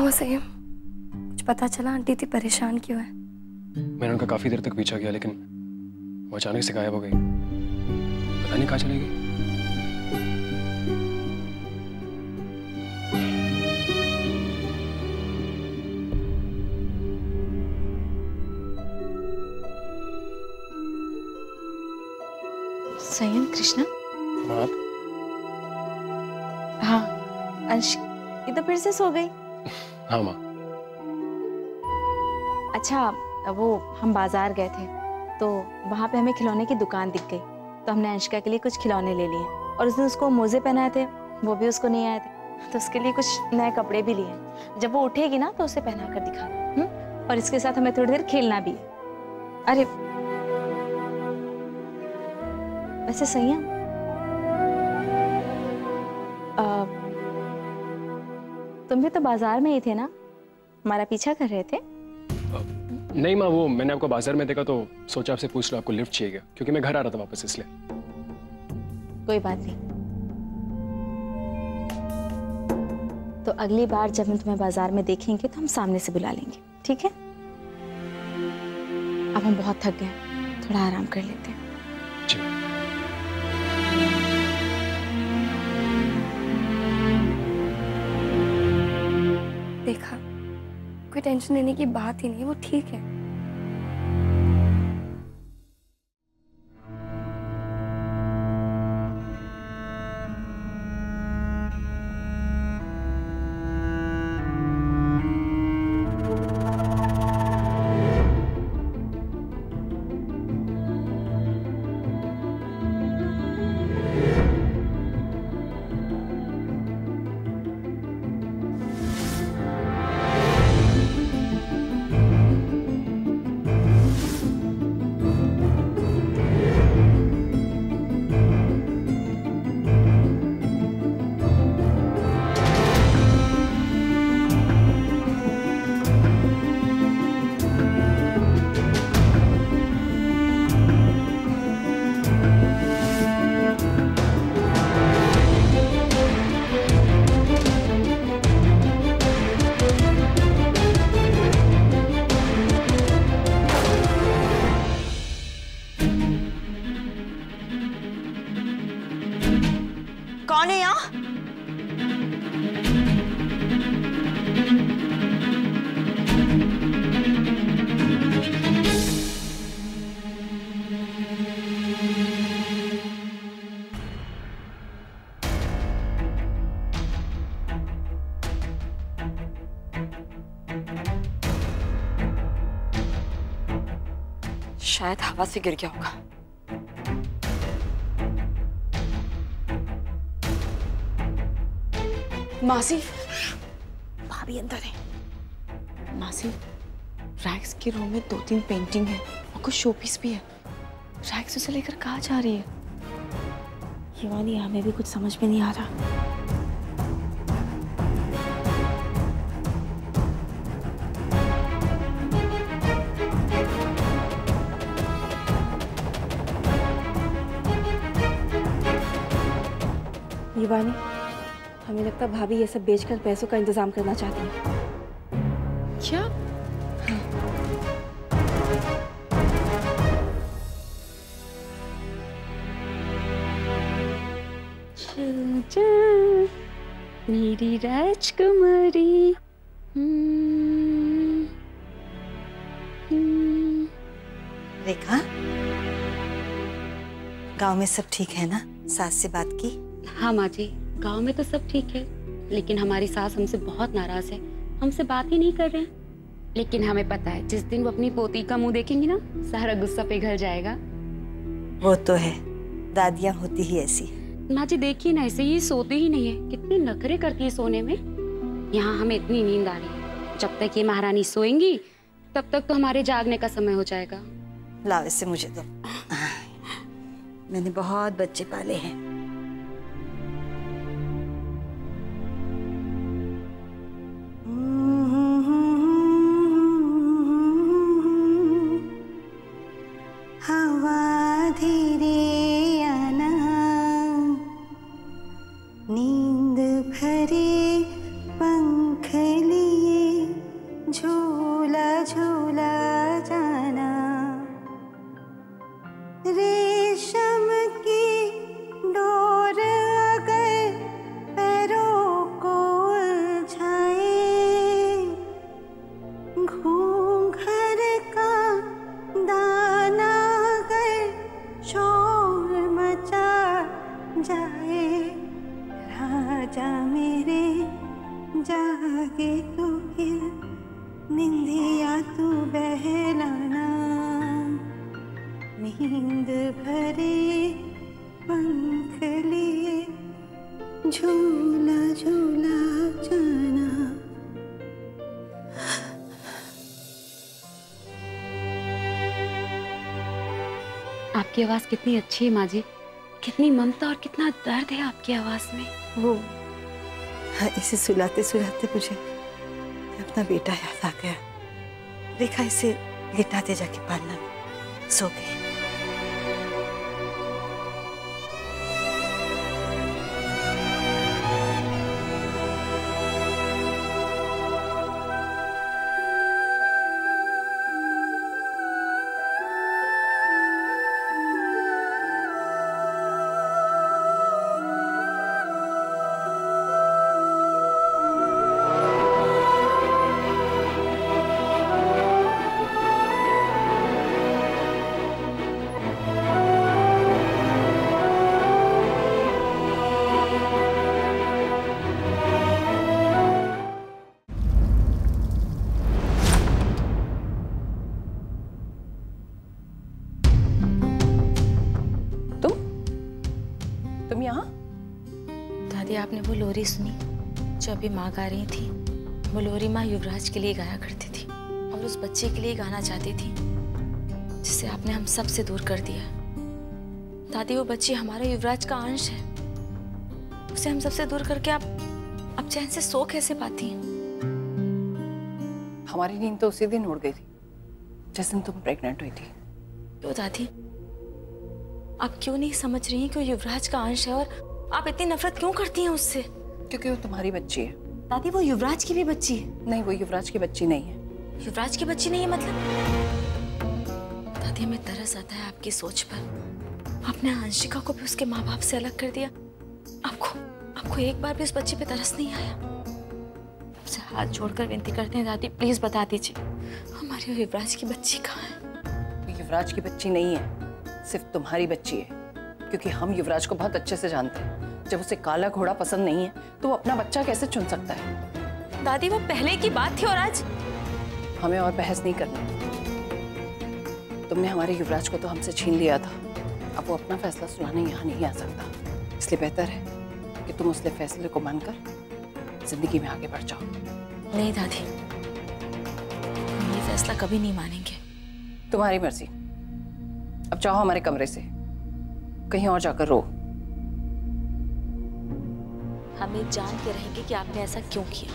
हुआ सही? कुछ पता चला आंटी इतनी परेशान क्यों है? मैंने उनका काफी देर तक पीछा किया, लेकिन वो अचानक से गायब हो गई। पता नहीं कहाँ चली गई। संयम कृष्णा। माँ? हाँ अंश, ये तो फिर से सो गई। हाँ माँ। अच्छा, वो हम बाजार गए थे तो वहाँ पे हमें खिलौने की दुकान दिख गई, तो हमने अंशिका के लिए कुछ खिलौने ले लिए और उसने उसको मोजे पहनाए थे, वो भी उसको नहीं आए थे, तो उसके लिए कुछ नए कपड़े भी लिए। जब वो उठेगी ना तो उसे पहना कर दिखाना। और इसके साथ हमें थोड़ी देर खेलना भी है। अरे वैसे संयम, तुम भी तो बाजार में ही थे ना, हमारा पीछा कर रहे थे? नहीं माँ, वो मैंने आपको बाजार में देखा तो सोचा आपसे पूछ लो, आपको लिफ्ट चाहिए क्या? क्योंकि मैं घर आ रहा था वापस, इसलिए। कोई बात नहीं, तो अगली बार जब हम तुम्हें बाजार में देखेंगे तो हम सामने से बुला लेंगे, ठीक है? अब हम बहुत थक गए, थोड़ा आराम कर लेते हैं। जी। देखा, कोई टेंशन लेने की बात ही नहीं है, वो ठीक है। कौन है यहाँ? शायद हवा से गिर गया होगा। मासी, भाभी अंदर है। मासी, रैक्स के रूम में 2-3 पेंटिंग है और कुछ शोपीस भी है। रैक्स उसे लेकर कहाँ जा रही है? ये वाली हमें भी कुछ समझ में नहीं आ रहा। युवानी, हमें लगता है भाभी ये सब बेचकर पैसों का इंतजाम करना चाहती है। क्या? मेरी राजकुमारी। रेखा, गांव में सब ठीक है ना? सास से बात की? हाँ माँ जी, गांव में तो सब ठीक है, लेकिन हमारी सास हमसे बहुत नाराज है, हमसे बात ही नहीं कर रहे हैं। लेकिन हमें पता है जिस दिन वो अपनी पोती का मुंह देखेंगी ना, सारा गुस्सा पिघल जाएगा। वो तो है, दादियाँ होती ही ऐसी। माँ जी देखिए ना, ऐसे ही सोती ही नहीं है, कितने नखरे करती है सोने में। यहाँ हमें इतनी नींद आ रही है, जब तक ये महारानी सोएंगी तब तक तो हमारे जागने का समय हो जाएगा। लाओ इसे मुझे दो। मैंने बहुत बच्चे पाले हैं। हवा धीरे आना, नींद भरे पंख लिए रेशम की डोर अगर पैरों को उलझाए, घूंघर का दाना अगर शोर मचा जाए, राजा मेरे जागे तो फिर निंदिया तू बहलाना, नींद भरे पंख लिए झूला झूला जाना। आपकी आवाज कितनी अच्छी है माँ जी, कितनी ममता और कितना दर्द है आपकी आवाज में। वो इसे सुलाते सुलाते मुझे अपना बेटा याद आ गया। देखा इसे लिटाते जाके पालना में, सो गई। तुम यहाँ? दादी, आपने वो लोरी सुनी जो अभी माँ गा रही थी? वो लोरी माँ युवराज के लिए गाया करती थी और उस बच्चे के लिए गाना चाहती थी जिसे आपने हम सब से दूर कर दिया। दादी, वो बच्ची हमारा युवराज का अंश है, उसे हम सबसे दूर करके आप चैन से सो कैसे पाती हैं? हमारी नींद तो उसी दिन उड़ गई थी जिस दिन तुम प्रेग्नेंट हुई थी। क्यों दादी, आप क्यों नहीं समझ रही हैं कि वो युवराज का अंश है और आप इतनी नफरत क्यों करती हैं उससे? क्योंकि वो तुम्हारी बच्ची है। दादी, वो युवराज की भी बच्ची है। नहीं, वो युवराज की बच्ची नहीं है। युवराज की बच्ची नहीं है मतलब? दादी, हमें तरस आता है आपकी सोच पर। आपने अंशिका को भी उसके माँ बाप से अलग कर दिया। आपको एक बार भी उस बच्चे पे तरस नहीं आया? आपसे हाथ जोड़कर विनती करते हैं दादी, प्लीज बता दीजिए हमारी वो युवराज की बच्ची कहाँ है? वो युवराज की बच्ची नहीं है, सिर्फ तुम्हारी बच्ची है। क्योंकि हम युवराज को बहुत अच्छे से जानते हैं। जब उसे काला घोड़ा पसंद नहीं है तो वो अपना बच्चा कैसे चुन सकता है? दादी, वो पहले की बात थी और आज हमें और बहस नहीं करनी। तुमने हमारे युवराज को तो हमसे छीन लिया था, अब वो अपना फैसला सुनाने यहाँ नहीं आ सकता। इसलिए बेहतर है कि तुम उसके फैसले को मानकर जिंदगी में आगे बढ़ जाओ। नहीं दादी, हम ये फैसला कभी नहीं मानेंगे। तुम्हारी मर्जी। अब जाओ हमारे कमरे से, कहीं और जाकर रो। हम ये जान के रहेंगे कि आपने ऐसा क्यों किया।